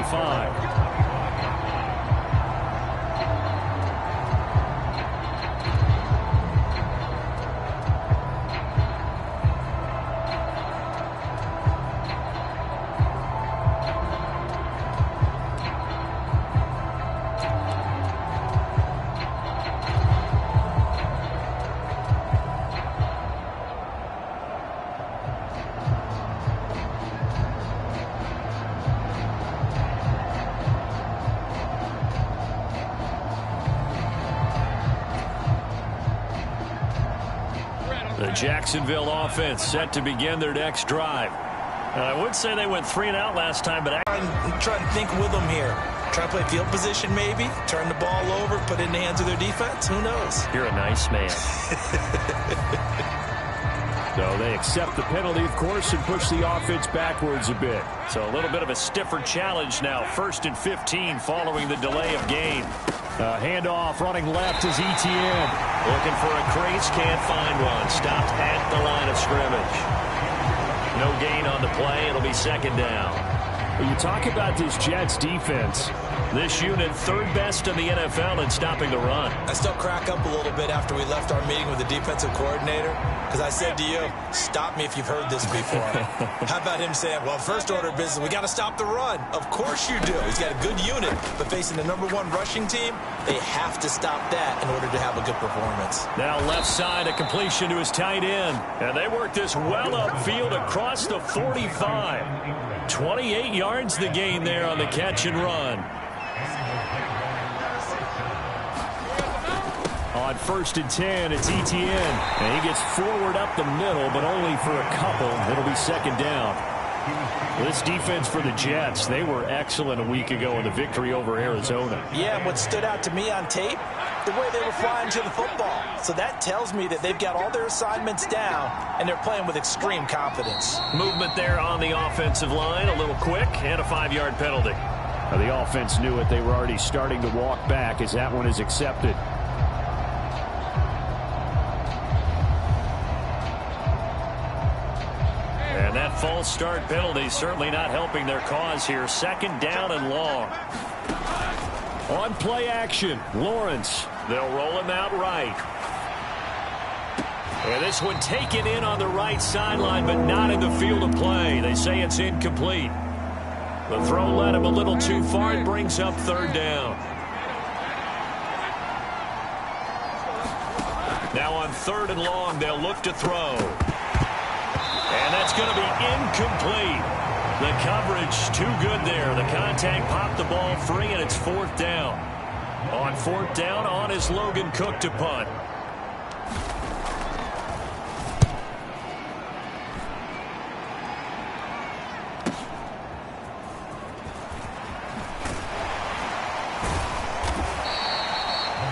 25. The Jacksonville offense set to begin their next drive. I would say they went 3 and out last time, but I'm trying to think with them here. Try to play field position maybe, turn the ball over, put it in the hands of their defense. Who knows? You're a nice man. So they accept the penalty, of course, and push the offense backwards a bit. So a little bit of a stiffer challenge now. 1st and 15 following the delay of game. Handoff running left is Etienne. Looking for a crease, can't find one. Stopped at the line of scrimmage. No gain on the play. It'll be 2nd down. When you talk about this Jets defense, this unit 3rd best in the NFL in stopping the run. I still crack up a little bit after we left our meeting with the defensive coordinator, because I said to you, stop me if you've heard this before. How about him saying, well, first order of business, we got to stop the run. Of course you do. He's got a good unit, but facing the #1 rushing team, they have to stop that in order to have a good performance. Now left side, a completion to his tight end. And they work this well upfield across the 45. 28 yards the gain there on the catch and run. On 1st and 10, it's Etienne. And he gets forward up the middle, but only for a couple. It'll be 2nd down. This defense for the Jets, they were excellent a week ago in the victory over Arizona. Yeah, and what stood out to me on tape, the way they were flying to the football. So that tells me that they've got all their assignments down, and they're playing with extreme confidence. Movement there on the offensive line, a little quick, and a 5-yard penalty. Now, the offense knew it. They were already starting to walk back as that one is accepted. And that false start penalty certainly not helping their cause here. 2nd down and long. On play action, Lawrence. They'll roll him out right. And this one taken in on the right sideline, but not in the field of play. They say it's incomplete. The throw led him a little too far. It brings up 3rd down. Now on 3rd and long, they'll look to throw. And that's going to be incomplete. The coverage too good there. The contact popped the ball free, and it's 4th down. On 4th down, on is Logan Cook to punt.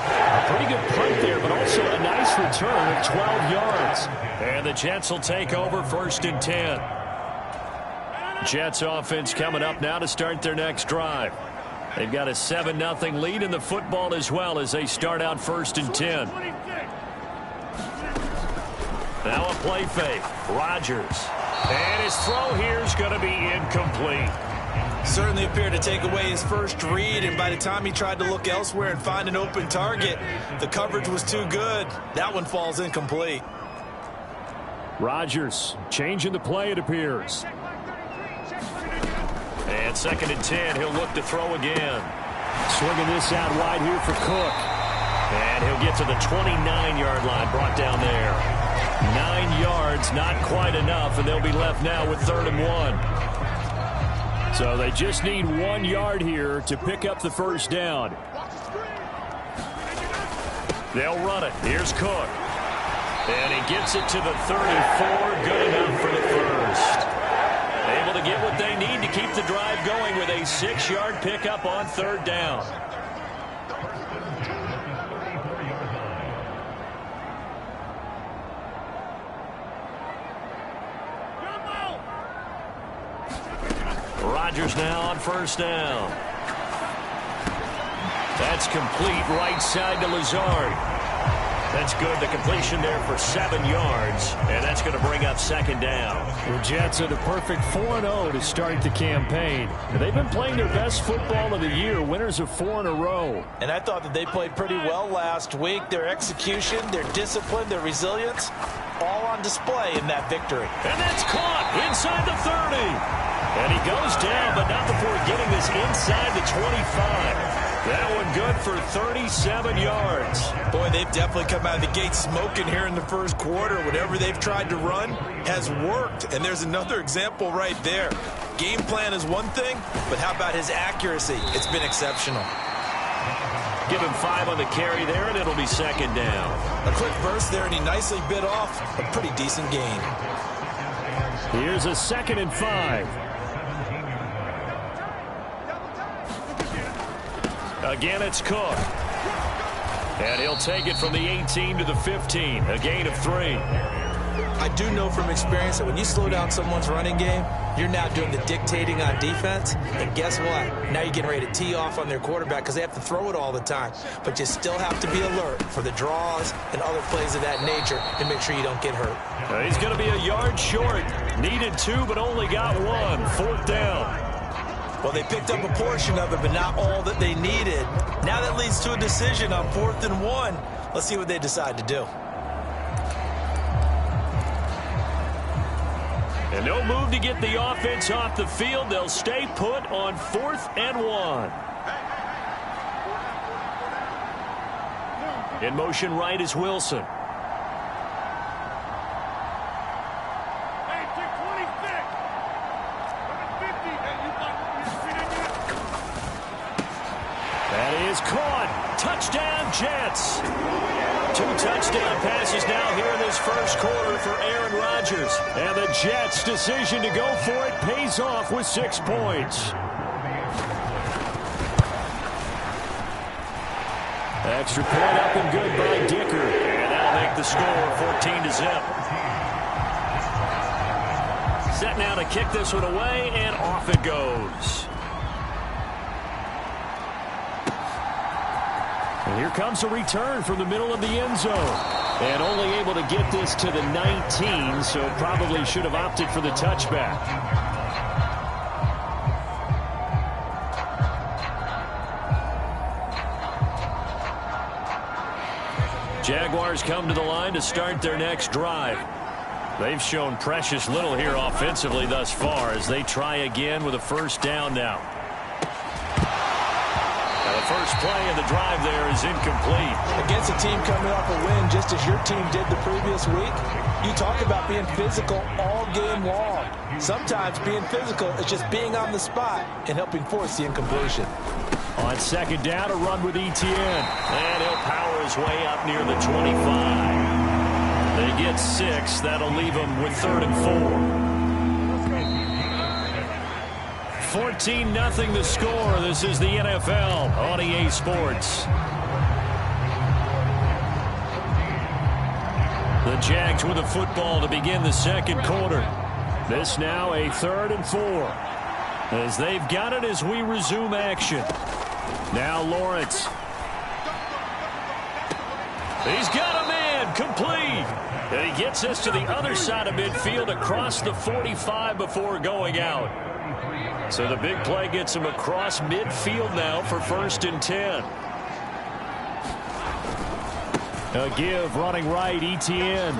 A pretty good punt there, but also a nice return of 12 yards. And the Jets will take over 1st and 10. Jets offense coming up now to start their next drive. They've got a 7-0 lead in the football as well as they start out 1st and 10. Now a play fake. Rodgers. And his throw here is going to be incomplete. Certainly appeared to take away his first read, and by the time he tried to look elsewhere and find an open target, the coverage was too good. That one falls incomplete. Rodgers changing the play, it appears. And 2nd and 10, he'll look to throw again. Swinging this out wide here for Cook. And he'll get to the 29-yard line, brought down there. 9 yards, not quite enough, and they'll be left now with 3rd and 1. So they just need 1 yard here to pick up the 1st down. They'll run it. Here's Cook. And he gets it to the 34. Good enough for the 1st. Able to get what they need to keep the drive going with a 6-yard pickup on 3rd down. Rodgers now on 1st down. That's complete right side to Lazard. That's good. The completion there for 7 yards, and that's going to bring up second down. The Jets are the perfect 4-0 to start the campaign. They've been playing their best football of the year, winners of 4 in a row. And I thought that they played pretty well last week. Their execution, their discipline, their resilience, all on display in that victory. And that's caught inside the 30. And he goes down, but not before getting this inside the 25. That one good for 37 yards. Boy, they've definitely come out of the gate smoking here in the first quarter. Whatever they've tried to run has worked. And there's another example right there. Game plan is one thing, but how about his accuracy? It's been exceptional. Give him 5 on the carry there, and it'll be second down. A quick burst there, and he nicely bit off a pretty decent gain. Here's a 2nd and 5. Again, it's Cook. And he'll take it from the 18 to the 15, a gain of 3. I do know from experience that when you slow down someone's running game, you're now doing the dictating on defense. And guess what? Now you're getting ready to tee off on their quarterback because they have to throw it all the time. But you still have to be alert for the draws and other plays of that nature to make sure you don't get hurt. He's going to be a yard short. Needed 2, but only got 1. 4th down. Well, they picked up a portion of it, but not all that they needed. Now that leads to a decision on 4th and 1. Let's see what they decide to do. And no move to get the offense off the field. They'll stay put on 4th and 1. In motion right is Wilson. That is caught. Touchdown, Jets. 2 touchdown passes now here in this first quarter for Aaron Rodgers. And the Jets' decision to go for it pays off with 6 points. Extra point up and good by Dicker. And that'll make the score 14-0. Set now to kick this one away, and off it goes. And here comes a return from the middle of the end zone. And only able to get this to the 19, so probably should have opted for the touchback. Jaguars come to the line to start their next drive. They've shown precious little here offensively thus far as they try again with a first down now. The first play of the drive there is incomplete. Against a team coming off a win just as your team did the previous week, you talk about being physical all game long. Sometimes being physical is just being on the spot and helping force the incompletion. On second down, a run with Etienne. And he'll power his way up near the 25. They get 6. That'll leave them with 3rd and 4. 14-0 the score. This is the NFL on EA Sports. The Jags with the football to begin the second quarter. This now a 3rd and 4. As they've got it as we resume action. Now Lawrence. He's got a man complete. And he gets us to the other side of midfield across the 45 before going out. So the big play gets him across midfield now for 1st and 10. A give running right, Etienne.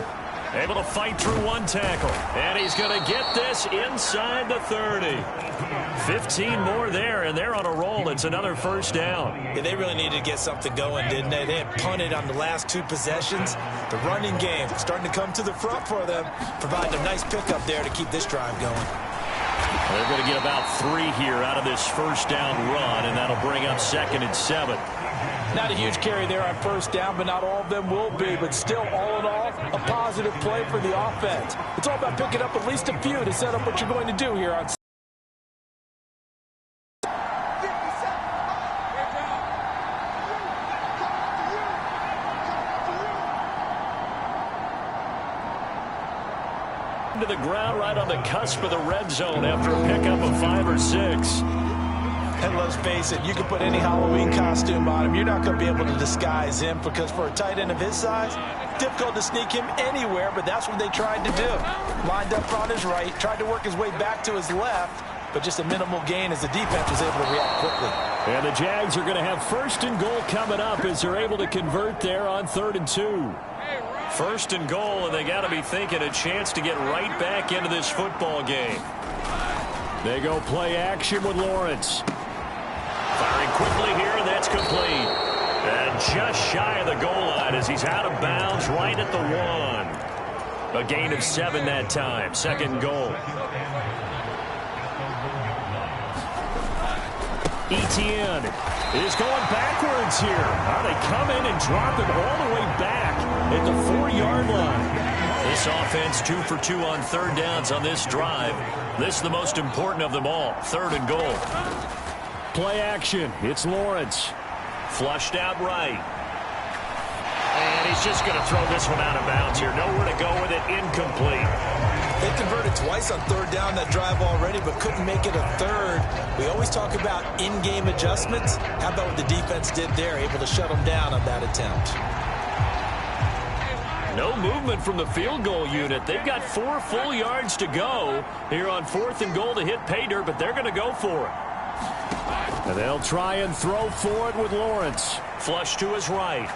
Able to fight through 1 tackle. And he's going to get this inside the 30. 15 more there, and they're on a roll. It's another first down. Yeah, they really needed to get something going, didn't they? They had punted on the last 2 possessions. The running game starting to come to the front for them, providing a nice pickup there to keep this drive going. They're going to get about 3 here out of this first down run, and that'll bring up 2nd and 7. Not a huge carry there on first down, but not all of them will be. But still, all in all, a positive play for the offense. It's all about picking up at least a few to set up what you're going to do here on to the ground right on the cusp of the red zone after a pickup of 5 or 6. And let's face it, you can put any Halloween costume on him. You're not going to be able to disguise him because for a tight end of his size, difficult to sneak him anywhere, but that's what they tried to do. Lined up on his right, tried to work his way back to his left, but just a minimal gain as the defense was able to react quickly. And the Jags are going to have first and goal coming up as they're able to convert there on 3rd and 2. First and goal, and they got to be thinking a chance to get right back into this football game. They go play action with Lawrence. Firing quickly here, and that's complete. And just shy of the goal line as he's out of bounds right at the 1. A gain of 7 that time. 2nd goal. Etienne is going backwards here. They come in and drop him all the way back at the 4-yard line. This offense 2 for 2 on 3rd downs on this drive. This is the most important of them all. 3rd and goal. Play action. It's Lawrence. Flushed out right. And he's just going to throw this one out of bounds here. Nowhere to go with it. Incomplete. They converted twice on 3rd down that drive already, but couldn't make it a 3rd. We always talk about in-game adjustments. How about what the defense did there, able to shut them down on that attempt? No movement from the field goal unit. They've got 4 full yards to go here on 4th and goal to hit pay dirt, but they're going to go for it. And they'll try and throw for it with Lawrence. Flush to his right.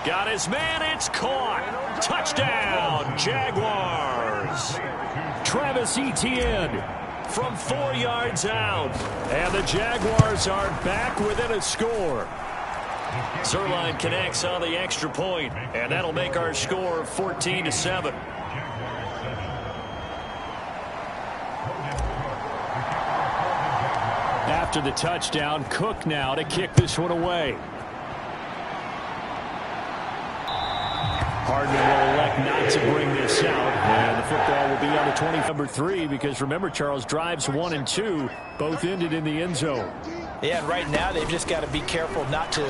Got his man. It's caught. Touchdown, Jaguars. Travis Etienne from 4 yards out. And the Jaguars are back within a score. Zerline connects on the extra point, and that'll make our score 14-7. After the touchdown, Cook now to kick this one away. Hardman will elect not to bring this out, and the football will be on the 20. Number 3, because remember, Charles, drives 1 and 2 both ended in the end zone. Yeah, and right now they've just got to be careful not to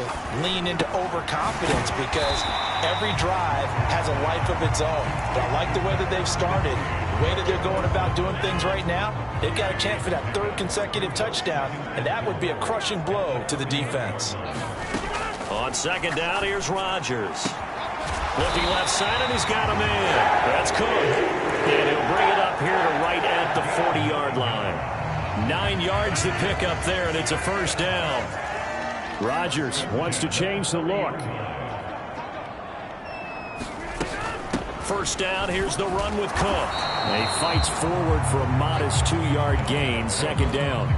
lean into overconfidence because every drive has a life of its own. But I like the way that they've started, the way that they're going about doing things right now. They've got a chance for that 3rd consecutive touchdown, and that would be a crushing blow to the defense. On 2nd down, here's Rodgers. Looking left side, and he's got a man. That's Cook. And he'll bring it up here to right at the 40-yard line. 9 yards to pick up there, and it's a 1st down. Rodgers wants to change the look. 1st down, here's the run with Cook. And he fights forward for a modest 2-yard gain. 2nd down.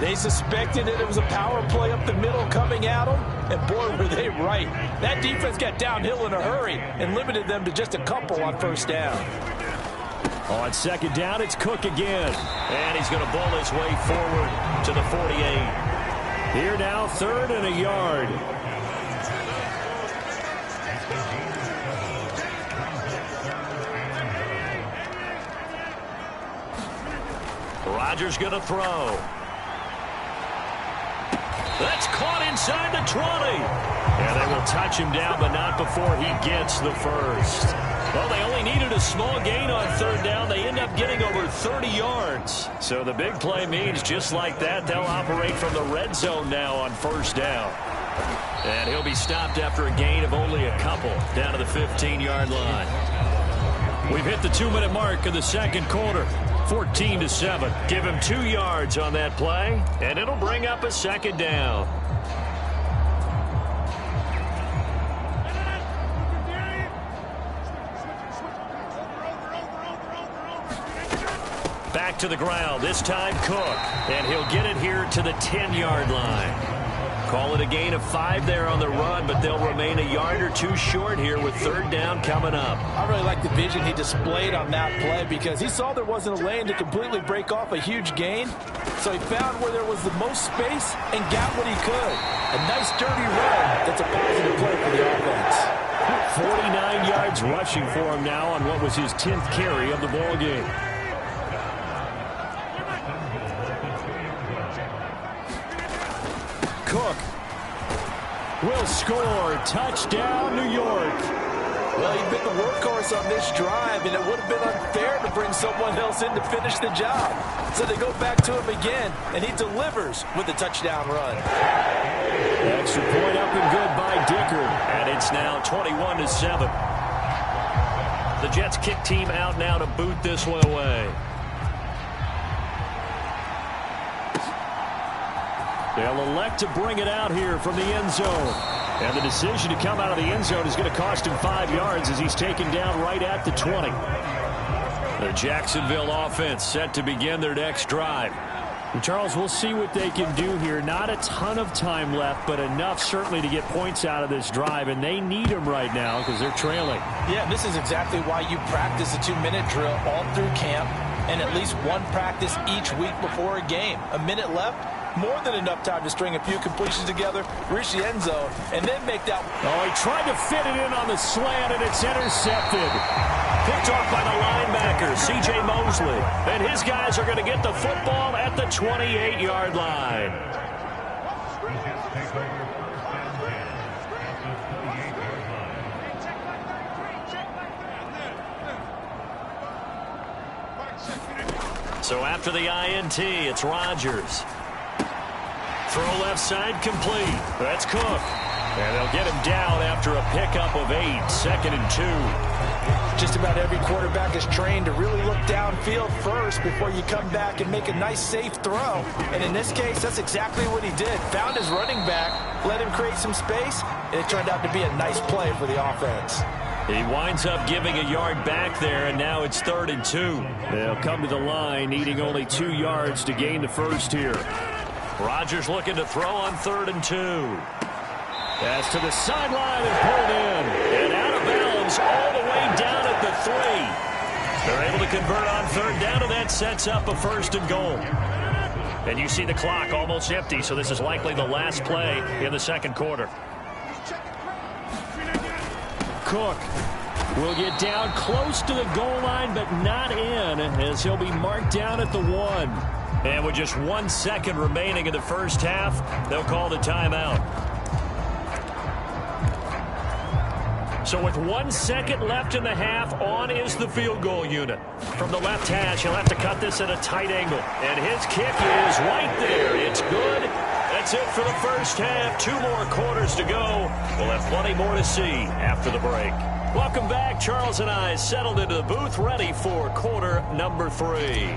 They suspected that it was a power play up the middle coming at them, and boy, were they right. That defense got downhill in a hurry and limited them to just a couple on 1st down. On 2nd down, it's Cook again. And he's going to bowl his way forward to the 48. Here now, 3rd and a yard. Rodgers going to throw. That's caught inside the 20. And they will touch him down, but not before he gets the 1st. Well, they only needed a small gain on 3rd down. They end up getting over 30 yards. So the big play means just like that, they'll operate from the red zone now on 1st down. And he'll be stopped after a gain of only a couple down to the 15-yard line. We've hit the 2-minute mark of the 2nd quarter. 14-7. Give him 2 yards on that play, and it'll bring up a 2nd down. Back to the ground, this time Cook, and he'll get it here to the 10-yard line. Call it a gain of 5 there on the run, but they'll remain a yard or 2 short here with 3rd down coming up. I really like the vision he displayed on that play because he saw there wasn't a lane to completely break off a huge gain. So he found where there was the most space and got what he could. A nice dirty run that's a positive play for the offense. 49 yards rushing for him now on what was his 10th carry of the ball game. Cook will score. Touchdown, New York. Well, he's been the workhorse on this drive, and it would have been unfair to bring someone else in to finish the job. So they go back to him again, and he delivers with a touchdown run. Extra point up and good by Dicker, and it's now 21-7. The Jets kick team out now to boot this one away. They'll elect to bring it out here from the end zone. And the decision to come out of the end zone is going to cost him 5 yards as he's taken down right at the 20. The Jacksonville offense set to begin their next drive. And Charles, we'll see what they can do here. Not a ton of time left, but enough certainly to get points out of this drive. And they need them right now because they're trailing. Yeah, this is exactly why you practice a 2-minute drill all through camp and at least one practice each week before a game. A minute left. More than enough time to string a few completions together, reach the end zone, and then make that. Oh, he tried to fit it in on the slant, and it's intercepted. Picked off by the linebacker, C.J. Mosley. And his guys are going to get the football at the 28-yard line. So after the INT, it's Rodgers. Throw left side complete. That's Cook. And they'll get him down after a pickup of 8, 2nd and 2. Just about every quarterback is trained to really look downfield first before you come back and make a nice, safe throw. And in this case, that's exactly what he did. Found his running back, let him create some space, and it turned out to be a nice play for the offense. He winds up giving a yard back there, and now it's 3rd and 2. They'll come to the line, needing only 2 yards to gain the first here. Rodgers looking to throw on 3rd and 2. Pass to the sideline and pulled in. And out of bounds all the way down at the 3. They're able to convert on 3rd down, and that sets up a 1st and goal. And you see the clock almost empty, so this is likely the last play in the 2nd quarter. Cook will get down close to the goal line, but not in, as he'll be marked down at the 1. And with just 1 second remaining in the first half, they'll call the timeout. So with 1 second left in the half, on is the field goal unit. From the left hash, he'll have to cut this at a tight angle. And his kick is right there. It's good. That's it for the first half. 2 more quarters to go. We'll have plenty more to see after the break. Welcome back. Charles and I settled into the booth, ready for quarter number 3.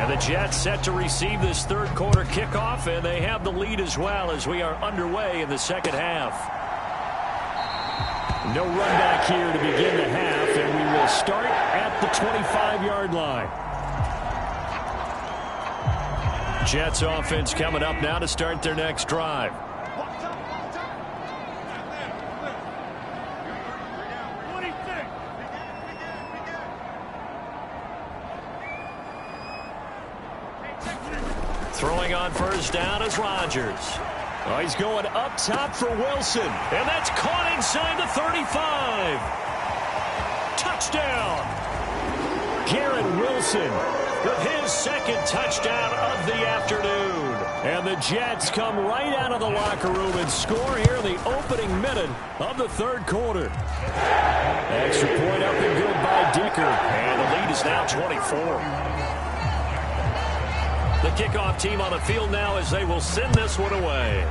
And the Jets set to receive this 3rd quarter kickoff, and they have the lead as well as we are underway in the 2nd half. No run back here to begin the half, and we will start at the 25-yard line. Jets offense coming up now to start their next drive. Throwing on 1st down is Rodgers. Oh, he's going up top for Wilson. And that's caught inside the 35. Touchdown. Garrett Wilson with his 2nd touchdown of the afternoon. And the Jets come right out of the locker room and score here in the opening minute of the 3rd quarter. Extra point up and good by Dicker. And the lead is now 24. The kickoff team on the field now as they will send this one away.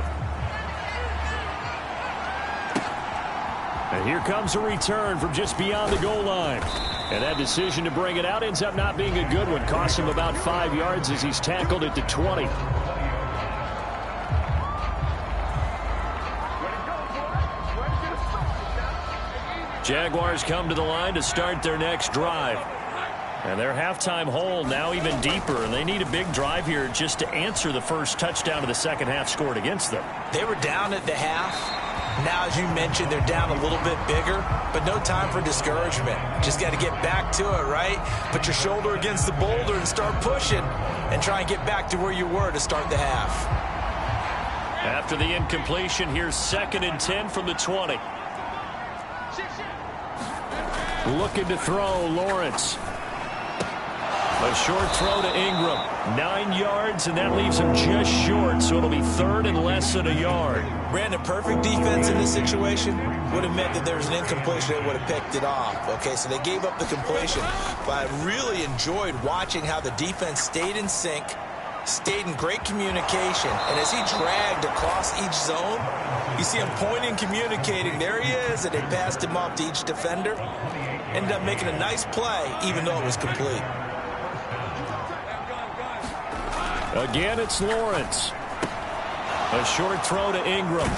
And here comes a return from just beyond the goal line. And that decision to bring it out ends up not being a good one. Costs him about 5 yards as he's tackled at the 20. Jaguars come to the line to start their next drive. And their halftime hole now even deeper, and they need a big drive here just to answer the first touchdown of the 2nd half scored against them. They were down at the half. Now, as you mentioned, they're down a little bit bigger, but no time for discouragement. Just got to get back to it, right? Put your shoulder against the boulder and start pushing and try and get back to where you were to start the half. After the incompletion, here's 2nd and 10 from the 20. Looking to throw, Lawrence. A short throw to Ingram. 9 yards, and that leaves him just short, so it'll be third and less than a yard. Brandon, perfect defense in this situation would have meant that there was an incompletion. They would have picked it off. Okay, so they gave up the completion. But I really enjoyed watching how the defense stayed in sync, stayed in great communication. And as he dragged across each zone, you see him pointing, communicating. There he is, and they passed him off to each defender. Ended up making a nice play, even though it was complete. Again, it's Lawrence. A short throw to Ingram.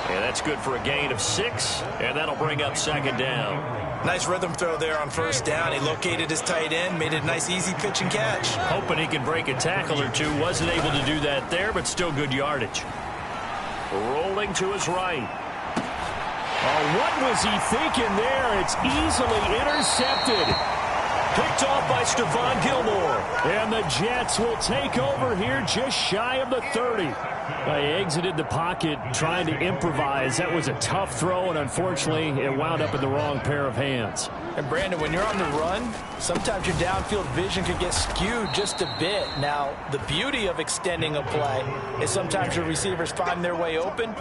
And that's good for a gain of 6, and that'll bring up second down. Nice rhythm throw there on first down. He located his tight end, made it a nice, easy pitch and catch. Hoping he could break a tackle or two. Wasn't able to do that there, but still good yardage. Rolling to his right. Oh, what was he thinking there? It's easily intercepted. Picked off by Stephon Gilmore. And the Jets will take over here just shy of the 30. They exited the pocket trying to improvise. That was a tough throw, and unfortunately, it wound up in the wrong pair of hands. And Brandon, when you're on the run, sometimes your downfield vision can get skewed just a bit. Now, the beauty of extending a play is sometimes your receivers find their way open,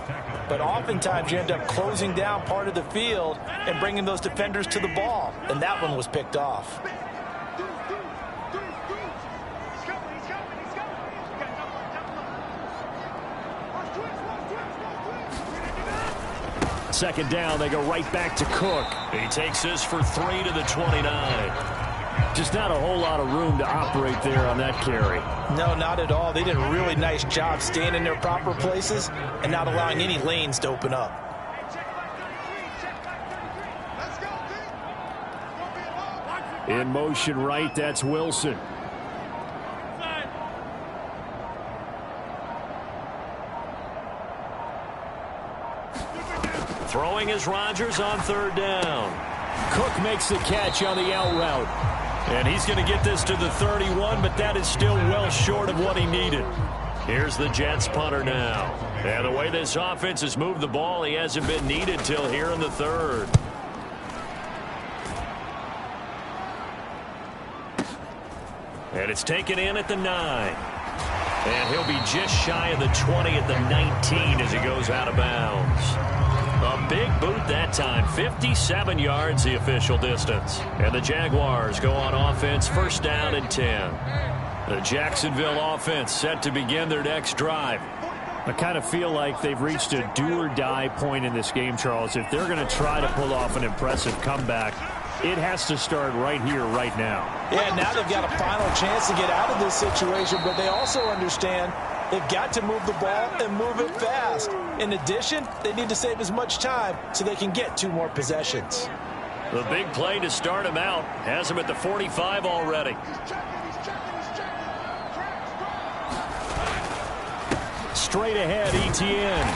but oftentimes you end up closing down part of the field and bringing those defenders to the ball. And that one was picked off. Second down, they go right back to Cook. He takes this for 3 to the 29. Just not a whole lot of room to operate there on that carry. No, not at all. They did a really nice job staying in their proper places and not allowing any lanes to open up. In motion right, that's Wilson. Throwing is Rodgers on third down. Cook makes the catch on the out route. And he's going to get this to the 31, but that is still well short of what he needed. Here's the Jets punter now. And the way this offense has moved the ball, he hasn't been needed till here in the third. And it's taken in at the 9. And he'll be just shy of the 20 at the 19 as he goes out of bounds. A big boot that time. 57 yards the official distance. And the Jaguars go on offense, first down and 10. The Jacksonville offense set to begin their next drive. I kind of feel like they've reached a do-or-die point in this game, Charles. If they're going to try to pull off an impressive comeback, it has to start right here, right now. Yeah, now they've got a final chance to get out of this situation, but they also understand they've got to move the ball and move it fast. In addition, they need to save as much time so they can get 2 more possessions. The big play to start him out has him at the 45 already. Straight ahead, Etienne.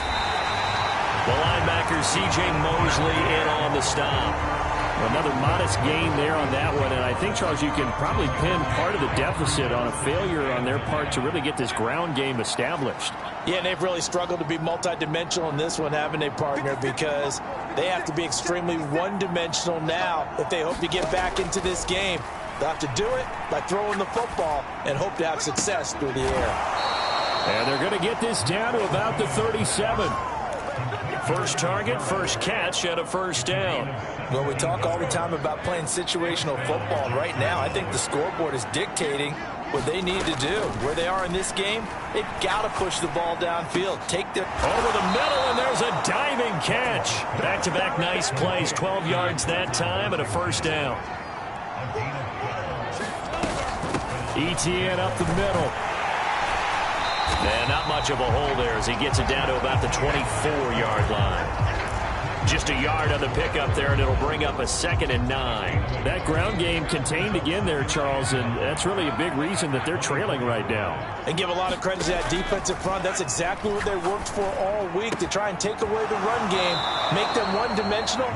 The linebacker C.J. Mosley in on the stop. Another modest gain there on that one, and I think, Charles, you can probably pin part of the deficit on a failure on their part to really get this ground game established. Yeah, and they've really struggled to be multidimensional in this one, haven't they, partner? Because they have to be extremely one-dimensional now if they hope to get back into this game. They'll have to do it by throwing the football and hope to have success through the air. And they're going to get this down to about the 37. First target, first catch, and a first down. Well, we talk all the time about playing situational football, and right now I think the scoreboard is dictating what they need to do. Where they are in this game, they've got to push the ball downfield. Take their over the middle, and there's a diving catch. Back-to-back nice plays, 12 yards that time, and a first down. Etienne up the middle. And not much of a hole there as he gets it down to about the 24-yard line. Just a yard on the pickup there, and it'll bring up a 2nd and 9. That ground game contained again there, Charles, and that's really a big reason that they're trailing right now. And give a lot of credit to that defensive front. That's exactly what they worked for all week, to try and take away the run game, make them one-dimensional.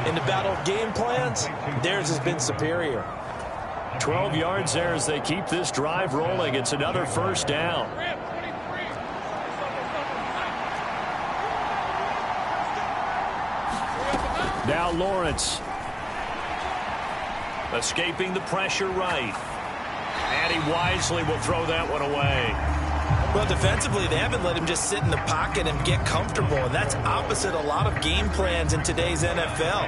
In the battle of game plans, theirs has been superior. 12 yards there as they keep this drive rolling. It's another first down. Now Lawrence. Escaping the pressure right. And he wisely will throw that one away. Well, defensively, they haven't let him just sit in the pocket and get comfortable, and that's opposite a lot of game plans in today's NFL.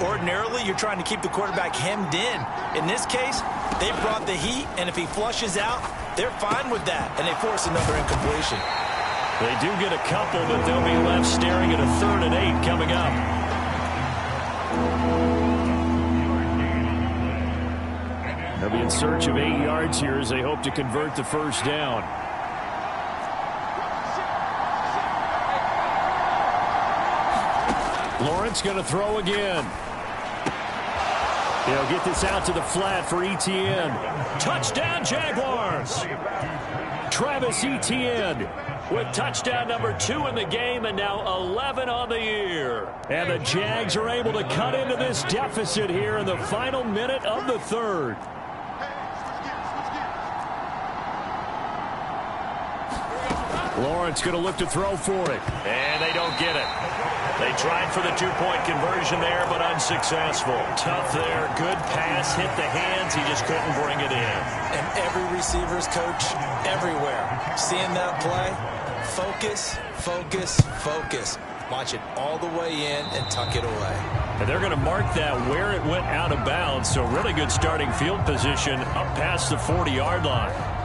Ordinarily, you're trying to keep the quarterback hemmed in. In this case, they brought the heat, and if he flushes out, they're fine with that, and they force another incompletion. They do get a couple, but they'll be left staring at a 3rd and 8 coming up. They'll be in search of 8 yards here as they hope to convert the first down. Lawrence going to throw again. He'll get this out to the flat for Etienne. Touchdown, Jaguars! Travis Etienne with touchdown number 2 in the game and now 11 on the year. And the Jags are able to cut into this deficit here in the final minute of the 3rd. Lawrence going to look to throw for it. And they don't get it. They tried for the 2-point conversion there, but unsuccessful. Tough there. Good pass. Hit the hands. He just couldn't bring it in. And every receiver's coach everywhere. Seeing that play, focus, focus, focus. Watch it all the way in and tuck it away. And they're going to mark that where it went out of bounds. So really good starting field position up past the 40-yard line.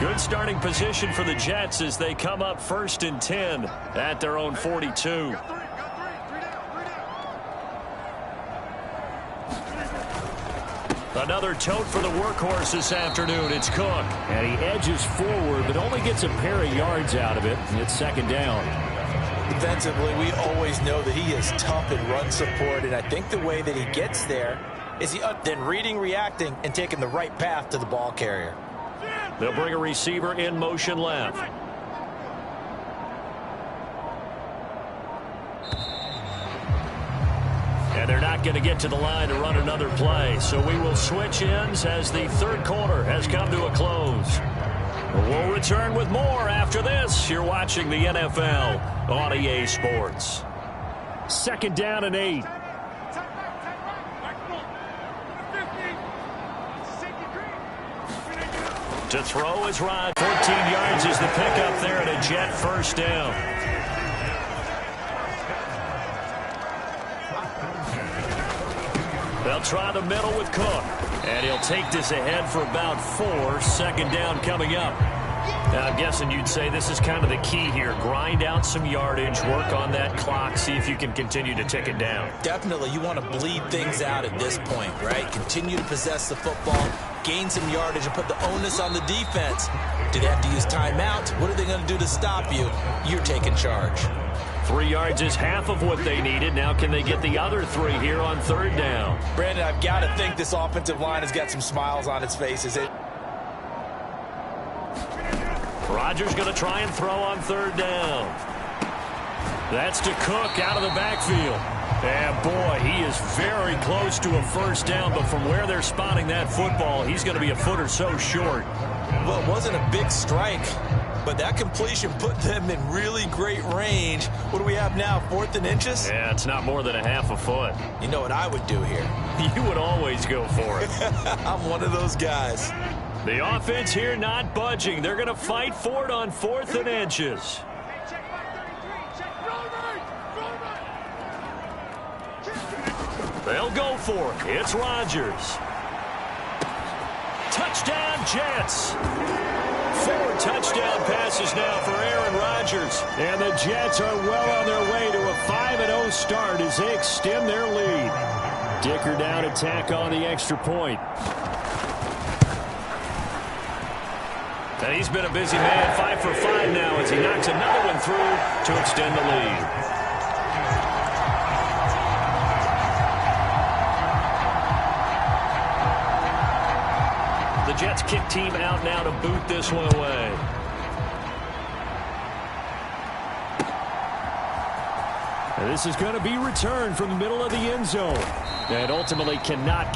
Good starting position for the Jets as they come up 1st and 10 at their own 42. Another tote for the workhorse this afternoon. It's Cook. And he edges forward, but only gets a pair of yards out of it. And it's 2nd down. Defensively, we always know that he is tough in run support, and I think the way that he gets there is then reading, reacting, and taking the right path to the ball carrier. They'll bring a receiver in motion left. And they're not going to get to the line to run another play. So we will switch ends as the 3rd quarter has come to a close. We'll return with more after this. You're watching the NFL on EA Sports. 2nd down and 8. To throw is Rod. 14 yards is the pickup there at a Jet 1st down. They'll try the middle with Cook. And he'll take this ahead for about 4. 2nd down coming up. Now, I'm guessing you'd say this is kind of the key here. Grind out some yardage, work on that clock, see if you can continue to tick it down. Definitely, you want to bleed things out at this point, right? Continue to possess the football, gain some yardage, and put the onus on the defense. Do they have to use timeout? What are they going to do to stop you? You're taking charge. 3 yards is half of what they needed. Now can they get the other 3 here on 3rd down? Brandon, I've got to think this offensive line has got some smiles on its faces. Rodgers going to try and throw on 3rd down. That's to Cook out of the backfield. And boy, he is very close to a 1st down, but from where they're spotting that football, he's going to be a foot or so short. Well, it wasn't a big strike, but that completion put them in really great range. What do we have now, 4th and inches? Yeah, it's not more than a half a foot. You know what I would do here? You would always go for it. I'm one of those guys. The offense here not budging. They're going to fight for it on 4th and inches. They'll go for it. It's Rodgers. Touchdown, Jets. 4 touchdown passes now for Aaron Rodgers. And the Jets are well on their way to a 5-0 start as they extend their lead. Dicker down to tack on the extra point. And he's been a busy man, 5 for 5 now as he knocks another one through to extend the lead. The Jets kick team out now to boot this one away. And this is going to be returned from the middle of the end zone. And ultimately cannot get